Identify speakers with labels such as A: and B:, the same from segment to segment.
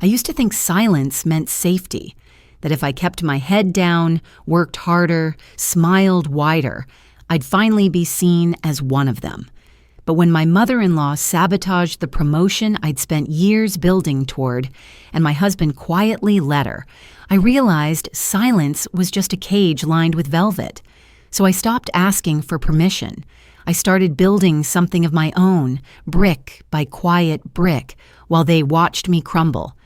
A: I used to think silence meant safety, that if I kept my head down, worked harder, smiled wider, I'd finally be seen as one of them. But when my mother-in-law sabotaged the promotion I'd spent years building toward, and my husband quietly let her, I realized silence was just a cage lined with velvet. So I stopped asking for permission. I started building something of my own, brick by quiet brick, while they watched me crumble.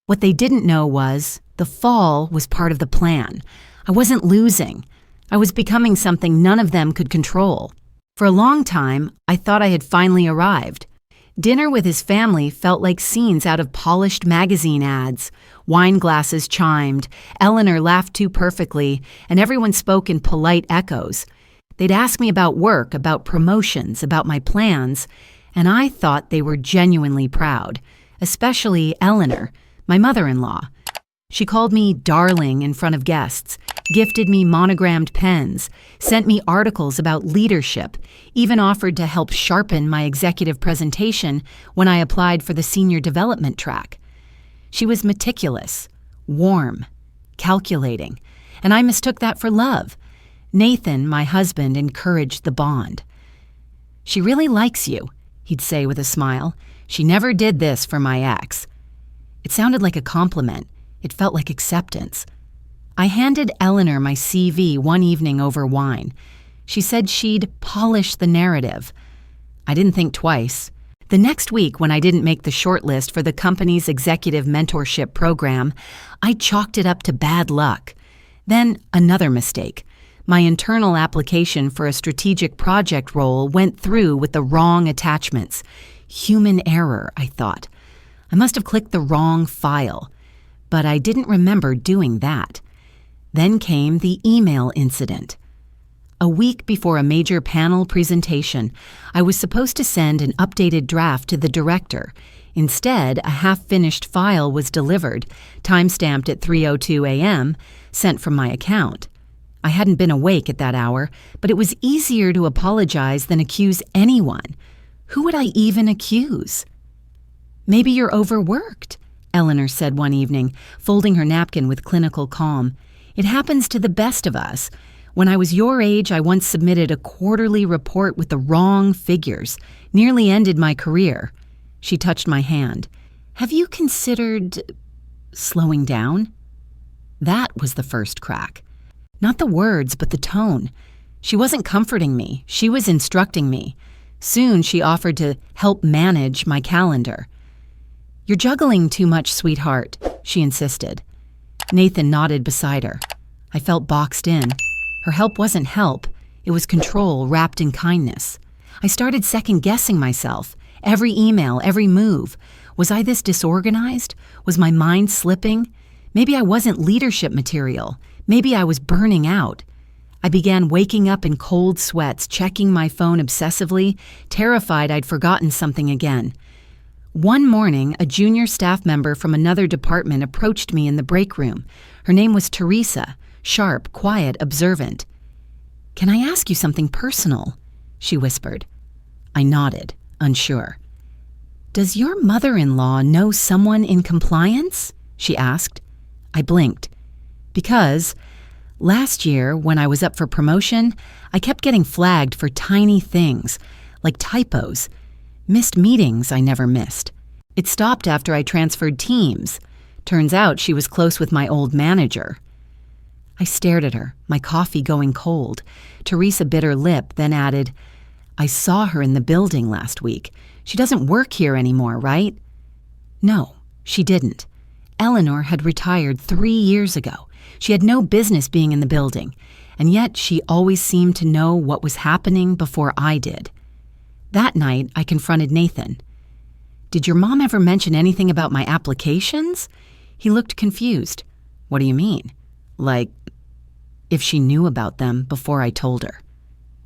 A: What they didn't know was the fall was part of the plan. I wasn't losing. I was becoming something none of them could control. For a long time, I thought I had finally arrived. Dinner with his family felt like scenes out of polished magazine ads. Wine glasses chimed, Eleanor laughed too perfectly, and everyone spoke in polite echoes. They'd ask me about work, about promotions, about my plans, and I thought they were genuinely proud, especially Eleanor, my mother-in-law. She called me darling in front of guests, gifted me monogrammed pens, sent me articles about leadership, even offered to help sharpen my executive presentation when I applied for the senior development track. She was meticulous, warm, calculating, and I mistook that for love. Nathan, my husband, encouraged the bond. "She really likes you," he'd say with a smile. "She never did this for my ex." It sounded like a compliment. It felt like acceptance. I handed Eleanor my CV one evening over wine. She said she'd polish the narrative. I didn't think twice. The next week, when I didn't make the shortlist for the company's executive mentorship program, I chalked it up to bad luck. Then another mistake. My internal application for a strategic project role went through with the wrong attachments. Human error, I thought. I must have clicked the wrong file. But I didn't remember doing that. Then came the email incident. A week before a major panel presentation, I was supposed to send an updated draft to the director. Instead, a half-finished file was delivered, time-stamped at 3:02 a.m., sent from my account. I hadn't been awake at that hour, but it was easier to apologize than accuse anyone. Who would I even accuse? "Maybe you're overworked," Eleanor said one evening, folding her napkin with clinical calm. "It happens to the best of us. When I was your age, I once submitted a quarterly report with the wrong figures. Nearly ended my career." She touched my hand. "Have you considered slowing down?" That was the first crack. Not the words, but the tone. She wasn't comforting me. She was instructing me. Soon she offered to help manage my calendar. "You're juggling too much, sweetheart," she insisted. Nathan nodded beside her. I felt boxed in. Her help wasn't help. It was control wrapped in kindness. I started second-guessing myself. Every email, every move. Was I this disorganized? Was my mind slipping? Maybe I wasn't leadership material. Maybe I was burning out. I began waking up in cold sweats, checking my phone obsessively, terrified I'd forgotten something again. One morning, a junior staff member from another department approached me in the break room. Her name was Teresa, sharp, quiet, observant. "Can I ask you something personal?" she whispered. I nodded, unsure. "Does your mother-in-law know someone in compliance?" she asked. I blinked. Because last year, when I was up for promotion, I kept getting flagged for tiny things, like typos, missed meetings I never missed. It stopped after I transferred teams. Turns out she was close with my old manager. I stared at her, my coffee going cold. Teresa bit her lip, then added, "I saw her in the building last week. She doesn't work here anymore, right?" No, she didn't. Eleanor had retired 3 years ago. She had no business being in the building, and yet she always seemed to know what was happening before I did. That night, I confronted Nathan. "Did your mom ever mention anything about my applications?" He looked confused. "What do you mean?" "Like, if she knew about them before I told her."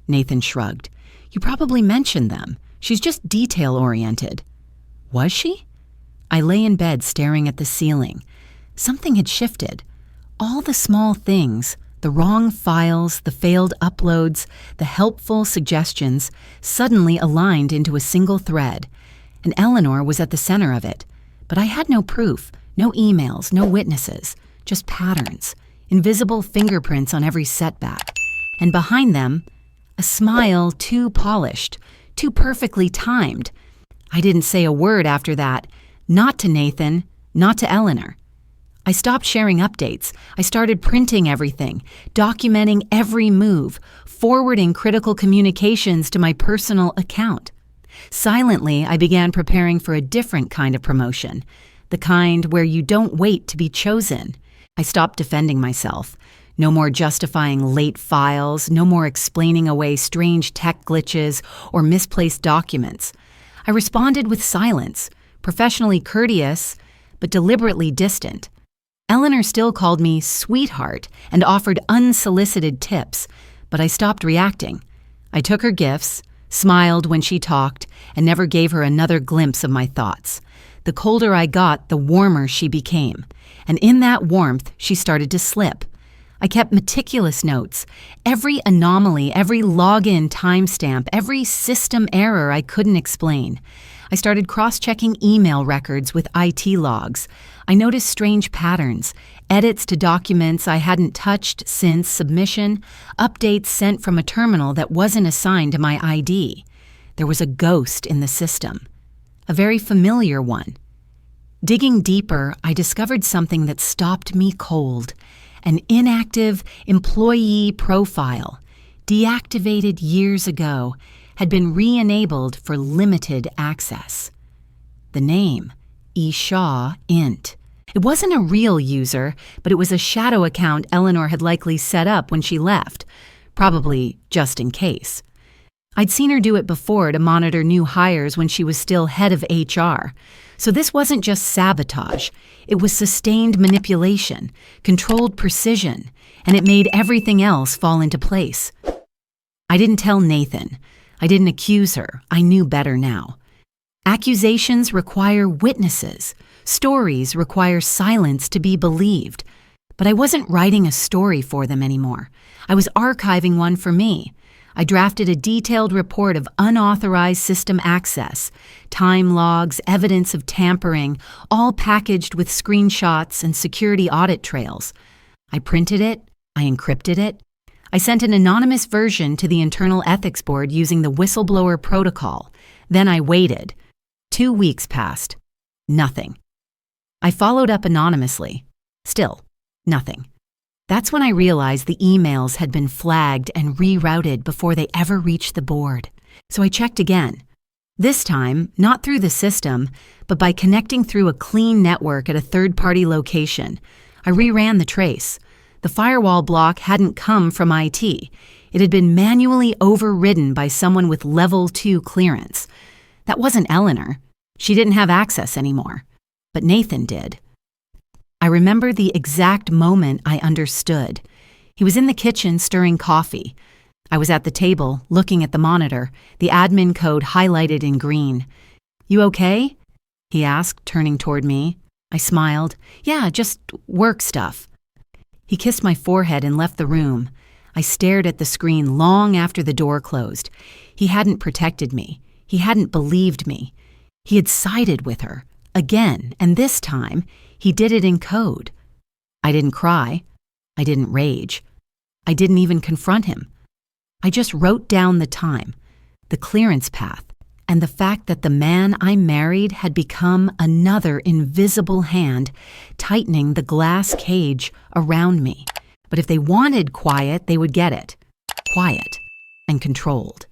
A: Nathan shrugged. "You probably mentioned them. She's just detail-oriented." Was she? I lay in bed staring at the ceiling. Something had shifted. All the small things, the wrong files, the failed uploads, the helpful suggestions, suddenly aligned into a single thread. And Eleanor was at the center of it. But I had no proof, No emails, no witnesses, just patterns, invisible fingerprints on every setback. And behind them, a smile too polished, too perfectly timed. I didn't say a word after that, not to Nathan, not to Eleanor. I stopped sharing updates. I started printing everything, documenting every move, forwarding critical communications to my personal account. Silently, I began preparing for a different kind of promotion, the kind where you don't wait to be chosen. I stopped defending myself. No more justifying late files, no more explaining away strange tech glitches or misplaced documents. I responded with silence, professionally courteous, but deliberately distant. Eleanor still called me sweetheart and offered unsolicited tips, but I stopped reacting. I took her gifts, smiled when she talked, and never gave her another glimpse of my thoughts. The colder I got, the warmer she became, and in that warmth, she started to slip. I kept meticulous notes. Every anomaly, every login timestamp, every system error I couldn't explain. I started cross-checking email records with IT logs. I noticed strange patterns, edits to documents I hadn't touched since submission, updates sent from a terminal that wasn't assigned to my ID. There was a ghost in the system, a very familiar one. Digging deeper, I discovered something that stopped me cold. An inactive employee profile, deactivated years ago, had been re-enabled for limited access. The name, E. Shaw Int. It wasn't a real user, but it was a shadow account Eleanor had likely set up when she left, probably just in case. I'd seen her do it before to monitor new hires when she was still head of HR. So this wasn't just sabotage. It was sustained manipulation, controlled precision, and it made everything else fall into place. I didn't tell Nathan. I didn't accuse her. I knew better now. Accusations require witnesses. Stories require silence to be believed. But I wasn't writing a story for them anymore. I was archiving one for me. I drafted a detailed report of unauthorized system access, time logs, evidence of tampering, all packaged with screenshots and security audit trails. I printed it, I encrypted it. I sent an anonymous version to the internal ethics board using the whistleblower protocol. Then I waited. 2 weeks passed. Nothing. I followed up anonymously. Still, nothing. That's when I realized the emails had been flagged and rerouted before they ever reached the board. So I checked again. This time, not through the system, but by connecting through a clean network at a third-party location. I reran the trace. The firewall block hadn't come from IT. It had been manually overridden by someone with level 2 clearance. That wasn't Eleanor. She didn't have access anymore. But Nathan did. I remember the exact moment I understood. He was in the kitchen stirring coffee. I was at the table, looking at the monitor, the admin code highlighted in green. "You okay?" he asked, turning toward me. I smiled. "Yeah, just work stuff." He kissed my forehead and left the room. I stared at the screen long after the door closed. He hadn't protected me. He hadn't believed me. He had sided with her. Again, and this time, he did it in code. I didn't cry. I didn't rage. I didn't even confront him. I just wrote down the time, the clearance path, and the fact that the man I married had become another invisible hand tightening the glass cage around me. But if they wanted quiet, they would get it. Quiet and controlled.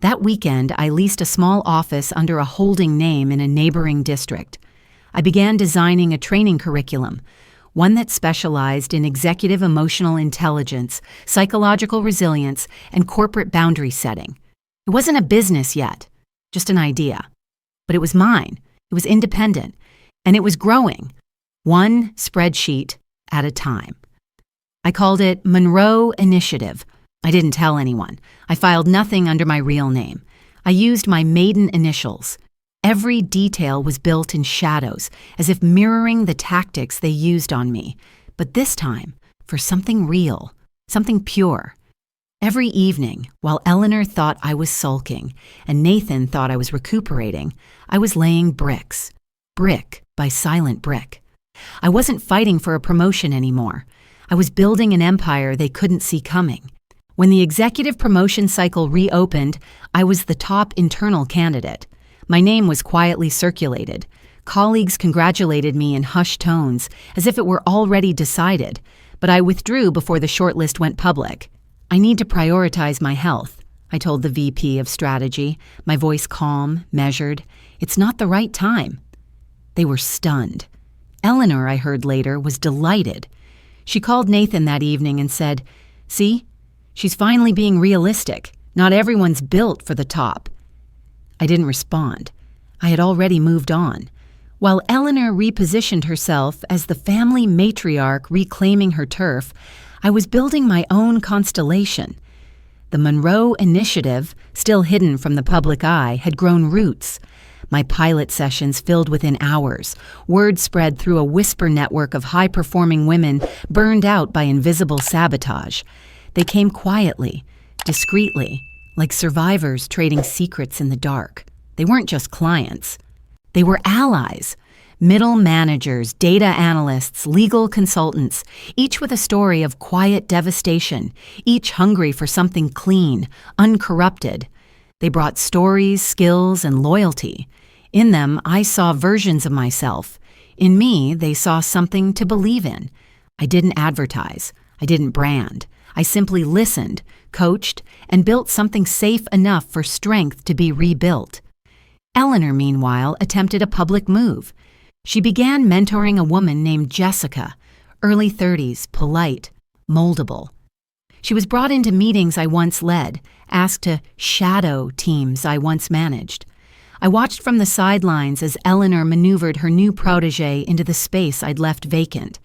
A: That weekend, I leased a small office under a holding name in a neighboring district. I began designing a training curriculum, one that specialized in executive emotional intelligence, psychological resilience, and corporate boundary setting. It wasn't a business yet, just an idea. But it was mine, it was independent, and it was growing, one spreadsheet at a time. I called it Monroe Initiative. I didn't tell anyone. I filed nothing under my real name. I used my maiden initials. Every detail was built in shadows, as if mirroring the tactics they used on me. But this time, for something real, something pure. Every evening, while Eleanor thought I was sulking and Nathan thought I was recuperating, I was laying bricks, brick by silent brick. I wasn't fighting for a promotion anymore. I was building an empire they couldn't see coming. When the executive promotion cycle reopened, I was the top internal candidate. My name was quietly circulated. Colleagues congratulated me in hushed tones, as if it were already decided, but I withdrew before the shortlist went public. I need to prioritize my health, I told the VP of strategy, my voice calm, measured. It's not the right time. They were stunned. Eleanor, I heard later, was delighted. She called Nathan that evening and said, "See, she's finally being realistic. Not everyone's built for the top." I didn't respond. I had already moved on. While Eleanor repositioned herself as the family matriarch reclaiming her turf, I was building my own constellation. The Monroe Initiative, still hidden from the public eye, had grown roots. My pilot sessions filled within hours. Word spread through a whisper network of high-performing women burned out by invisible sabotage. They came quietly, discreetly, like survivors trading secrets in the dark. They weren't just clients. They were allies. Middle managers, data analysts, legal consultants, each with a story of quiet devastation, each hungry for something clean, uncorrupted. They brought stories, skills, and loyalty. In them, I saw versions of myself. In me, they saw something to believe in. I didn't advertise. I didn't brand. I simply listened, coached, and built something safe enough for strength to be rebuilt. Eleanor, meanwhile, attempted a public move. She began mentoring a woman named Jessica, early 30s, polite, moldable. She was brought into meetings I once led, asked to shadow teams I once managed. I watched from the sidelines as Eleanor maneuvered her new protege into the space I'd left vacant.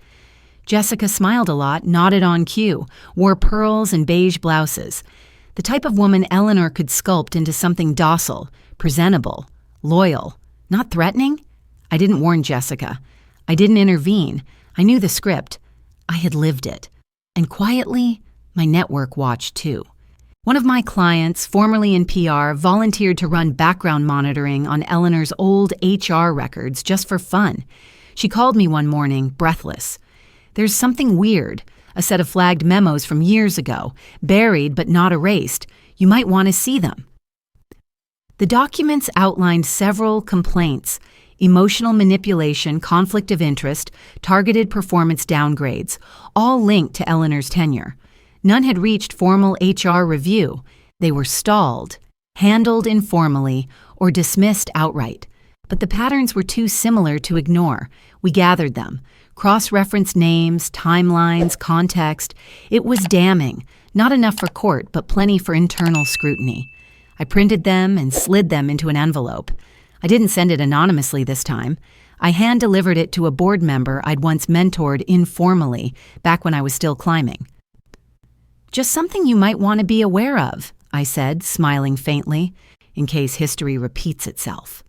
A: Jessica smiled a lot, nodded on cue, wore pearls and beige blouses. The type of woman Eleanor could sculpt into something docile, presentable, loyal, not threatening. I didn't warn Jessica. I didn't intervene. I knew the script. I had lived it. And quietly, my network watched too. One of my clients, formerly in PR, volunteered to run background monitoring on Eleanor's old HR records just for fun. She called me one morning, breathless. "There's something weird, a set of flagged memos from years ago, buried but not erased. You might want to see them." The documents outlined several complaints: emotional manipulation, conflict of interest, targeted performance downgrades, all linked to Eleanor's tenure. None had reached formal HR review. They were stalled, handled informally, or dismissed outright. But the patterns were too similar to ignore. We gathered them, cross-referenced names, timelines, context. It was damning, not enough for court, but plenty for internal scrutiny. I printed them and slid them into an envelope. I didn't send it anonymously this time. I hand-delivered it to a board member I'd once mentored informally, back when I was still climbing. "Just something you might want to be aware of," I said, smiling faintly, in case history repeats itself.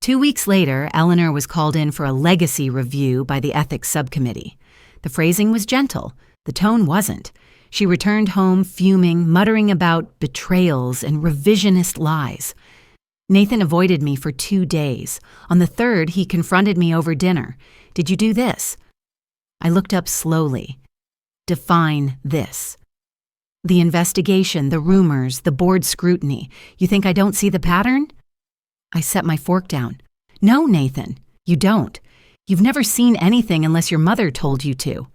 A: 2 weeks later, Eleanor was called in for a legacy review by the ethics subcommittee. The phrasing was gentle. The tone wasn't. She returned home fuming, muttering about betrayals and revisionist lies. Nathan avoided me for 2 days. On the third, he confronted me over dinner. "Did you do this?" I looked up slowly. "Define this." "The investigation, the rumors, the board scrutiny. You think I don't see the pattern?" I set my fork down. "No, Nathan, you don't. You've never seen anything unless your mother told you to."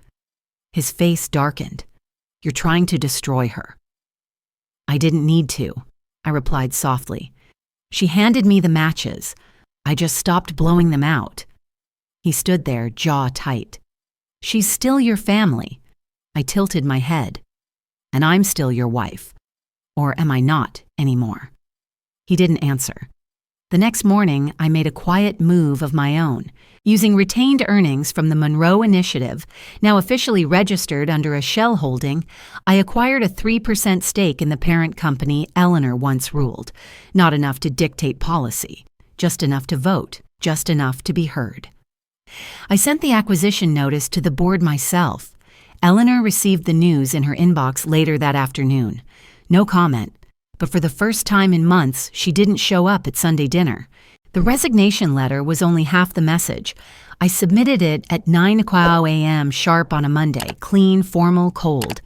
A: His face darkened. "You're trying to destroy her." "I didn't need to," I replied softly. She handed me the matches. I just stopped blowing them out. He stood there, jaw tight. "She's still your family." I tilted my head. "And I'm still your wife. Or am I not anymore?" He didn't answer. The next morning, I made a quiet move of my own. Using retained earnings from the Monroe Initiative, now officially registered under a shell holding, I acquired a 3% stake in the parent company Eleanor once ruled. Not enough to dictate policy, just enough to vote, just enough to be heard. I sent the acquisition notice to the board myself. Eleanor received the news in her inbox later that afternoon. No comment. But for the first time in months, she didn't show up at Sunday dinner. The resignation letter was only half the message. I submitted it at 9 a.m. sharp on a Monday, clean, formal, cold.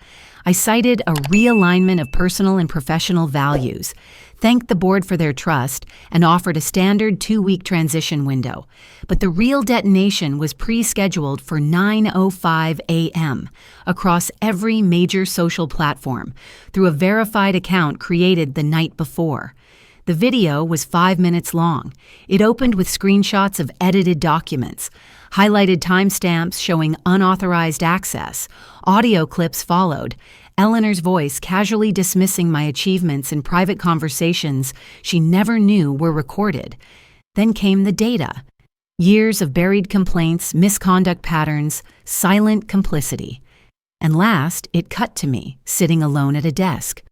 A: I cited a realignment of personal and professional values, thanked the board for their trust, and offered a standard 2-week transition window. But the real detonation was pre-scheduled for 9:05 a.m. across every major social platform through a verified account created the night before. The video was 5 minutes long. It opened with screenshots of edited documents, highlighted timestamps showing unauthorized access. Audio clips followed, Eleanor's voice casually dismissing my achievements in private conversations she never knew were recorded. Then came the data. Years of buried complaints, misconduct patterns, silent complicity. And last, it cut to me, sitting alone at a desk.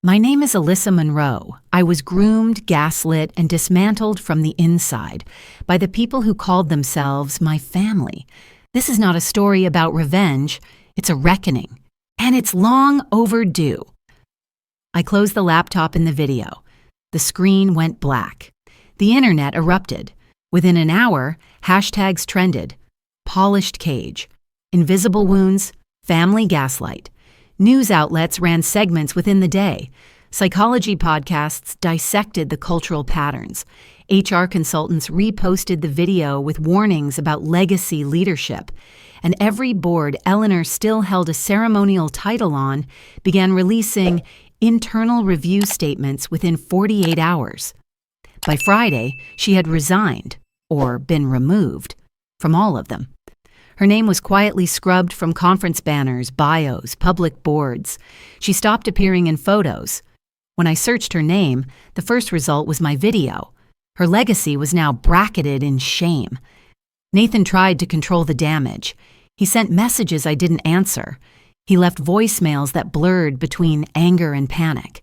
A: My name is Alyssa Monroe. I was groomed, gaslit, and dismantled from the inside by the people who called themselves my family. This is not a story about revenge. It's a reckoning. And it's long overdue. I closed the laptop in the video. The screen went black. The internet erupted. Within an hour, hashtags trended. Polished cage. Invisible wounds. Family gaslight. News outlets ran segments within the day. Psychology podcasts dissected the cultural patterns. HR consultants reposted the video with warnings about legacy leadership. And every board Eleanor still held a ceremonial title on began releasing internal review statements within 48 hours. By Friday, she had resigned, or been removed, from all of them. Her name was quietly scrubbed from conference banners, bios, public boards. She stopped appearing in photos. When I searched her name, the first result was my video. Her legacy was now bracketed in shame. Nathan tried to control the damage. He sent messages I didn't answer. He left voicemails that blurred between anger and panic.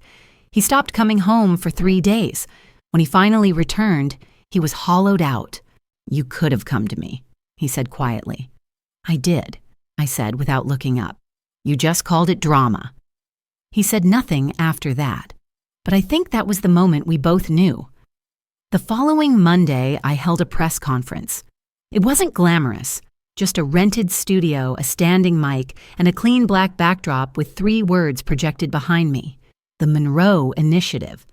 A: He stopped coming home for 3 days. When he finally returned, he was hollowed out. "You could have come to me," he said quietly. "I did," I said without looking up. "You just called it drama." He said nothing after that, but I think that was the moment we both knew. The following Monday, I held a press conference. It wasn't glamorous, just a rented studio, a standing mic, and a clean black backdrop with 3 words projected behind me: the Monroe Initiative.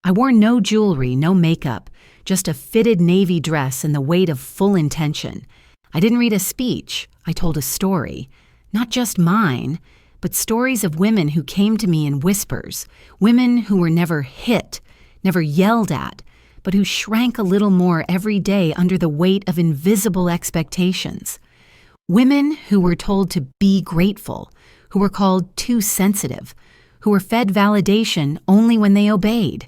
A: I wore no jewelry, no makeup, just a fitted navy dress and the weight of full intention. I didn't read a speech. I told a story. Not just mine, but stories of women who came to me in whispers, women who were never hit, never yelled at, but who shrank a little more every day under the weight of invisible expectations. Women who were told to be grateful, who were called too sensitive, who were fed validation only when they obeyed.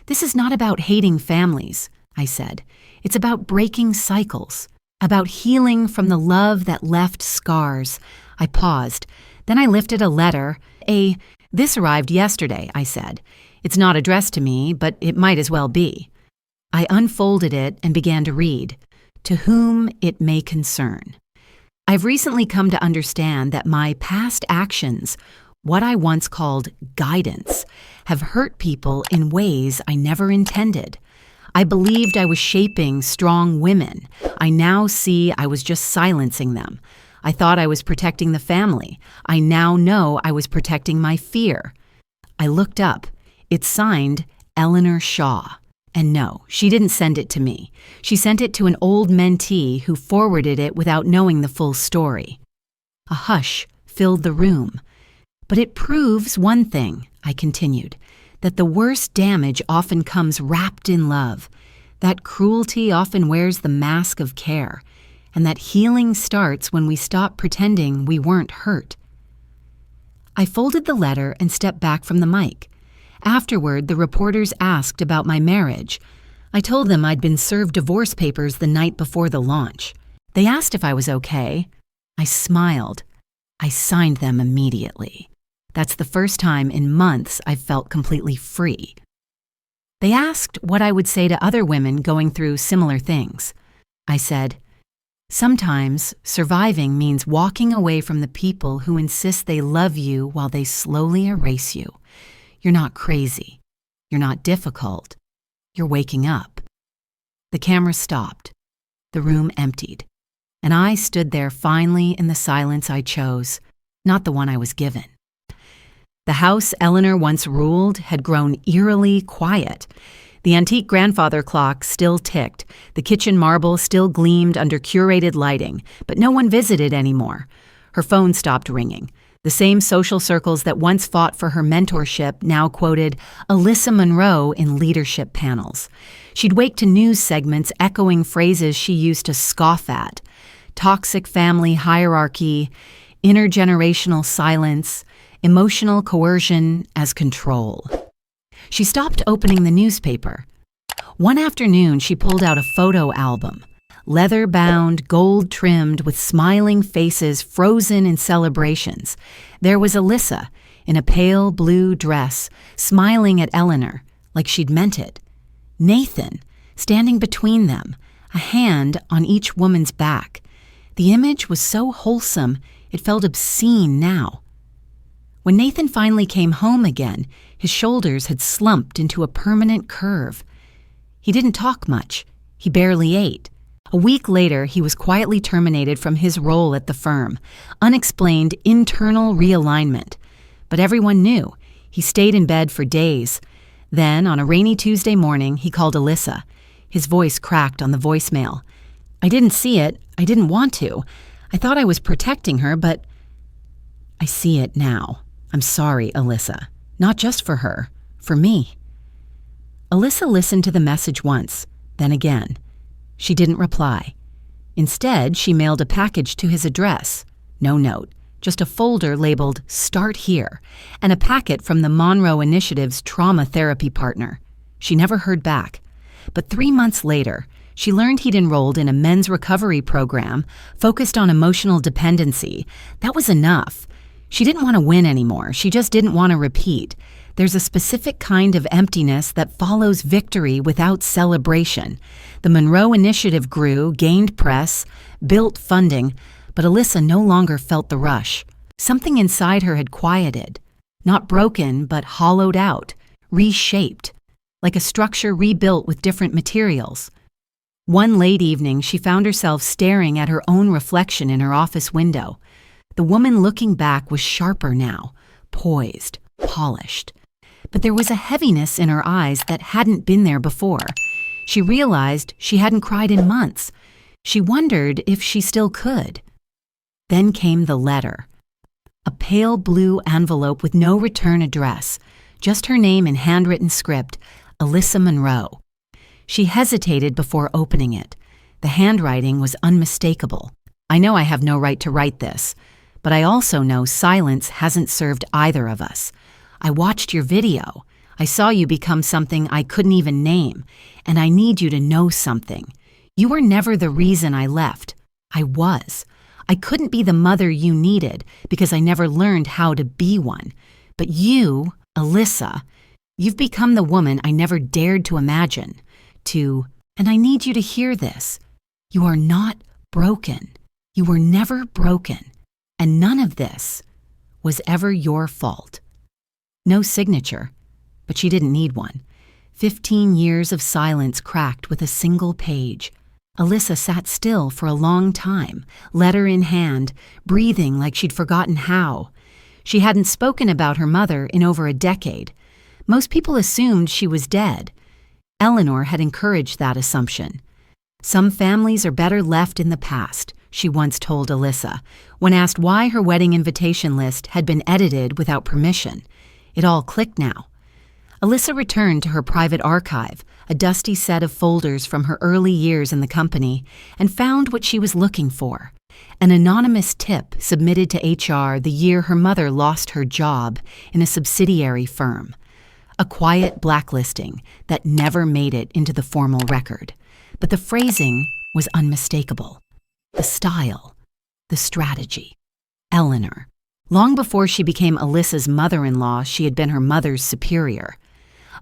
A: This is not about hating families, I said. It's about breaking cycles, about healing from the love that left scars. I paused. Then I lifted a letter. This arrived yesterday, I said. It's not addressed to me, but it might as well be. I unfolded it and began to read. To whom it may concern. I've recently come to understand that my past actions, what I once called guidance, have hurt people in ways I never intended. I believed I was shaping strong women. I now see I was just silencing them. I thought I was protecting the family. I now know I was protecting my fear. I looked up. It's signed Eleanor Shaw. And no, she didn't send it to me. She sent it to an old mentee who forwarded it without knowing the full story. A hush filled the room. But it proves one thing, I continued, that the worst damage often comes wrapped in love, that cruelty often wears the mask of care, and that healing starts when we stop pretending we weren't hurt. I folded the letter and stepped back from the mic. Afterward, the reporters asked about my marriage. I told them I'd been served divorce papers the night before the launch. They asked if I was okay. I smiled. I signed them immediately. That's the first time in months I've felt completely free. They asked what I would say to other women going through similar things. I said, sometimes surviving means walking away from the people who insist they love you while they slowly erase you. You're not crazy. You're not difficult. You're waking up. The camera stopped. The room emptied. And I stood there finally in the silence I chose, not the one I was given. The house Eleanor once ruled had grown eerily quiet. The antique grandfather clock still ticked, the kitchen marble still gleamed under curated lighting, but no one visited anymore. Her phone stopped ringing. The same social circles that once fought for her mentorship now quoted Alyssa Monroe in leadership panels. She'd wake to news segments echoing phrases she used to scoff at. Toxic family hierarchy, intergenerational silence, emotional coercion as control. She stopped opening the newspaper. One afternoon, she pulled out a photo album, leather-bound, gold-trimmed, with smiling faces frozen in celebrations. There was Alyssa, in a pale blue dress, smiling at Eleanor, like she'd meant it. Nathan, standing between them, a hand on each woman's back. The image was so wholesome, it felt obscene now. When Nathan finally came home again, his shoulders had slumped into a permanent curve. He didn't talk much. He barely ate. A week later, he was quietly terminated from his role at the firm. Unexplained internal realignment. But everyone knew. He stayed in bed for days. Then, on a rainy Tuesday morning, he called Alyssa. His voice cracked on the voicemail. I didn't see it. I didn't want to. I thought I was protecting her, but I see it now. I'm sorry, Alyssa. Not just for her. For me. Alyssa listened to the message once, then again. She didn't reply. Instead, she mailed a package to his address. No note, just a folder labeled Start Here, and a packet from the Monroe Initiative's trauma therapy partner. She never heard back. But 3 months later, she learned he'd enrolled in a men's recovery program focused on emotional dependency. That was enough. She didn't want to win anymore. She just didn't want to repeat. There's a specific kind of emptiness that follows victory without celebration. The Monroe Initiative grew, gained press, built funding, but Alyssa no longer felt the rush. Something inside her had quieted. Not broken, but hollowed out, reshaped, like a structure rebuilt with different materials. One late evening, she found herself staring at her own reflection in her office window. The woman looking back was sharper now, poised, polished. But there was a heaviness in her eyes that hadn't been there before. She realized she hadn't cried in months. She wondered if she still could. Then came the letter. A pale blue envelope with no return address, just her name in handwritten script, Alyssa Monroe. She hesitated before opening it. The handwriting was unmistakable. I know I have no right to write this, but I also know silence hasn't served either of us. I watched your video. I saw you become something I couldn't even name, and I need you to know something. You were never the reason I left. I was. I couldn't be the mother you needed because I never learned how to be one. But you, Alyssa, you've become the woman I never dared to imagine. And I need you to hear this. You are not broken. You were never broken. And none of this was ever your fault. No signature, but she didn't need one. 15 years of silence cracked with a single page. Alyssa sat still for a long time, letter in hand, breathing like she'd forgotten how. She hadn't spoken about her mother in over a decade. Most people assumed she was dead. Eleanor had encouraged that assumption. Some families are better left in the past, she once told Alyssa, when asked why her wedding invitation list had been edited without permission. It all clicked now. Alyssa returned to her private archive, a dusty set of folders from her early years in the company, and found what she was looking for. An anonymous tip submitted to HR the year her mother lost her job in a subsidiary firm. A quiet blacklisting that never made it into the formal record. But the phrasing was unmistakable. The style, the strategy. Eleanor. Long before she became Alyssa's mother-in-law, she had been her mother's superior.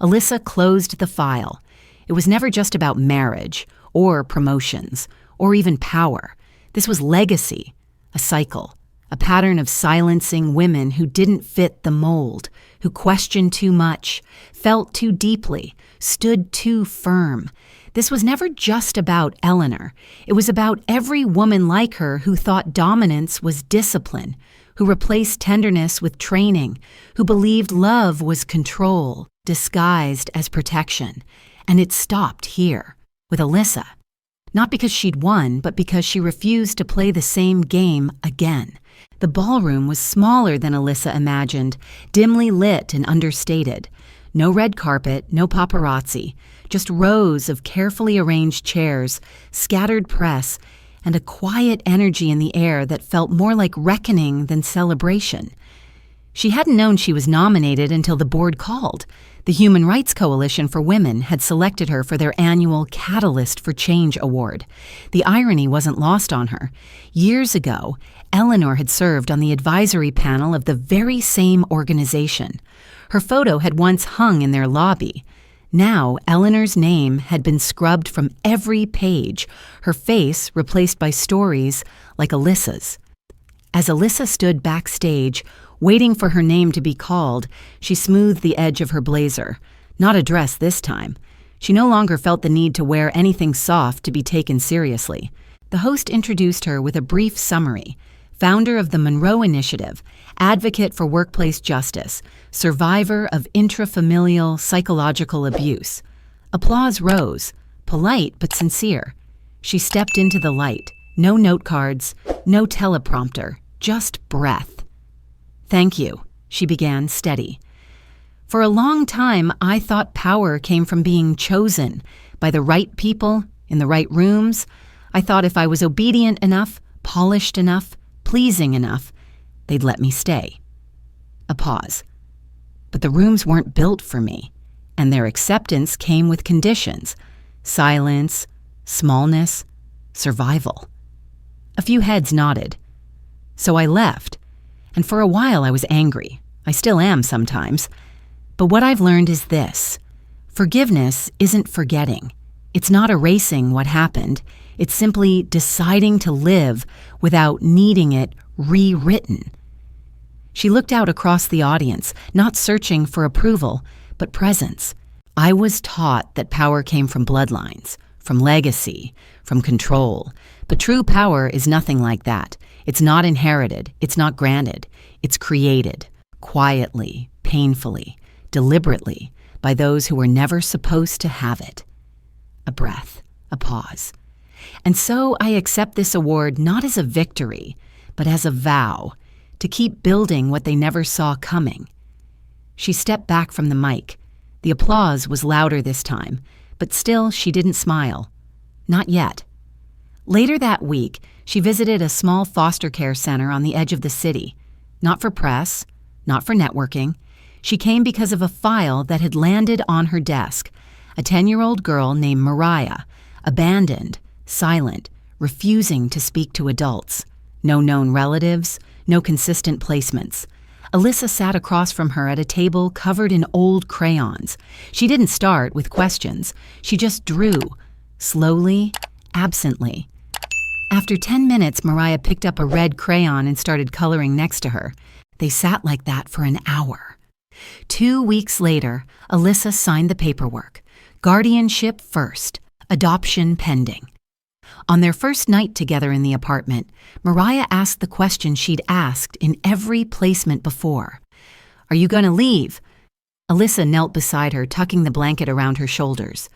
A: Alyssa closed the file. It was never just about marriage, or promotions, or even power. This was legacy, a cycle, a pattern of silencing women who didn't fit the mold, who questioned too much, felt too deeply, stood too firm. This was never just about Eleanor. It was about every woman like her who thought dominance was discipline, who replaced tenderness with training, who believed love was control, disguised as protection. And it stopped here, with Alyssa. Not because she'd won, but because she refused to play the same game again. The ballroom was smaller than Alyssa imagined, dimly lit and understated. No red carpet, no paparazzi, just rows of carefully arranged chairs, scattered press, and a quiet energy in the air that felt more like reckoning than celebration. She hadn't known she was nominated until the board called. The Human Rights Coalition for Women had selected her for their annual Catalyst for Change award. The irony wasn't lost on her. Years ago, Eleanor had served on the advisory panel of the very same organization. Her photo had once hung in their lobby. Now, Eleanor's name had been scrubbed from every page, her face replaced by stories like Alyssa's. As Alyssa stood backstage, waiting for her name to be called, she smoothed the edge of her blazer. Not a dress this time. She no longer felt the need to wear anything soft to be taken seriously. The host introduced her with a brief summary. Founder of the Monroe Initiative, advocate for workplace justice, survivor of intrafamilial psychological abuse. Applause rose, polite but sincere. She stepped into the light. No note cards, no teleprompter, just breath. "Thank you," she began, steady. "For a long time, I thought power came from being chosen by the right people in the right rooms. I thought if I was obedient enough, polished enough, pleasing enough, they'd let me stay." A pause. But the rooms weren't built for me, and their acceptance came with conditions: silence, smallness, survival. A few heads nodded. So I left, and for a while I was angry. I still am sometimes. But what I've learned is this: forgiveness isn't forgetting. It's not erasing what happened. It's simply deciding to live without needing it rewritten. She looked out across the audience, not searching for approval, but presence. I was taught that power came from bloodlines, from legacy, from control. But true power is nothing like that. It's not inherited. It's not granted. It's created, quietly, painfully, deliberately, by those who were never supposed to have it. A breath, a pause. And so I accept this award not as a victory, but as a vow to keep building what they never saw coming. She stepped back from the mic. The applause was louder this time, but still she didn't smile. Not yet. Later that week, she visited a small foster care center on the edge of the city. Not for press, not for networking. She came because of a file that had landed on her desk. A 10-year-old girl named Mariah, abandoned, silent, refusing to speak to adults. No known relatives, no consistent placements. Alyssa sat across from her at a table covered in old crayons. She didn't start with questions. She just drew, slowly, absently. After 10 minutes, Mariah picked up a red crayon and started coloring next to her. They sat like that for an hour. 2 weeks later, Alyssa signed the paperwork. Guardianship first, adoption pending. On their first night together in the apartment, Mariah asked the question she'd asked in every placement before. "Are you going to leave?" Alyssa knelt beside her, tucking the blanket around her shoulders.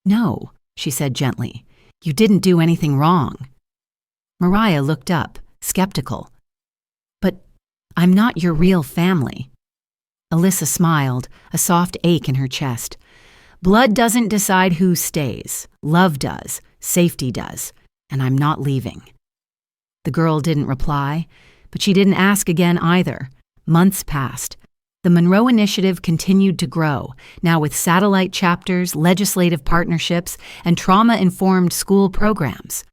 A: "No," she said gently. "You didn't do anything wrong." Mariah looked up, skeptical. "But I'm not your real family." Alyssa smiled, a soft ache in her chest. "Blood doesn't decide who stays. Love does. Safety does. And I'm not leaving." The girl didn't reply, but she didn't ask again either. Months passed. The Monroe Initiative continued to grow, now with satellite chapters, legislative partnerships, and trauma-informed school programs.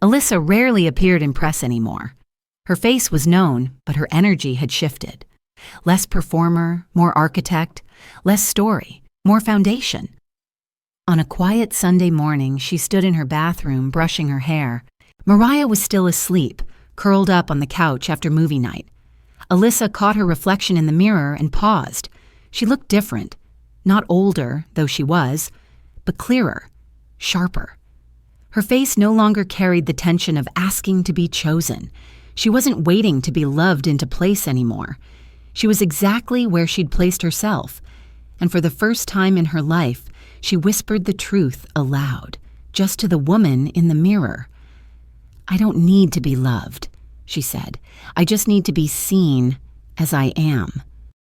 A: Alyssa rarely appeared in press anymore. Her face was known, but her energy had shifted. Less performer, more architect, less story, more foundation. On a quiet Sunday morning, she stood in her bathroom, brushing her hair. Mariah was still asleep, curled up on the couch after movie night. Alyssa caught her reflection in the mirror and paused. She looked different. Not older, though she was, but clearer. sharper. Her face no longer carried the tension of asking to be chosen. She wasn't waiting to be loved into place anymore. She was exactly where she'd placed herself, and for the first time in her life, she whispered the truth aloud, just to the woman in the mirror. "I don't need to be loved," she said. "I just need to be seen as I am."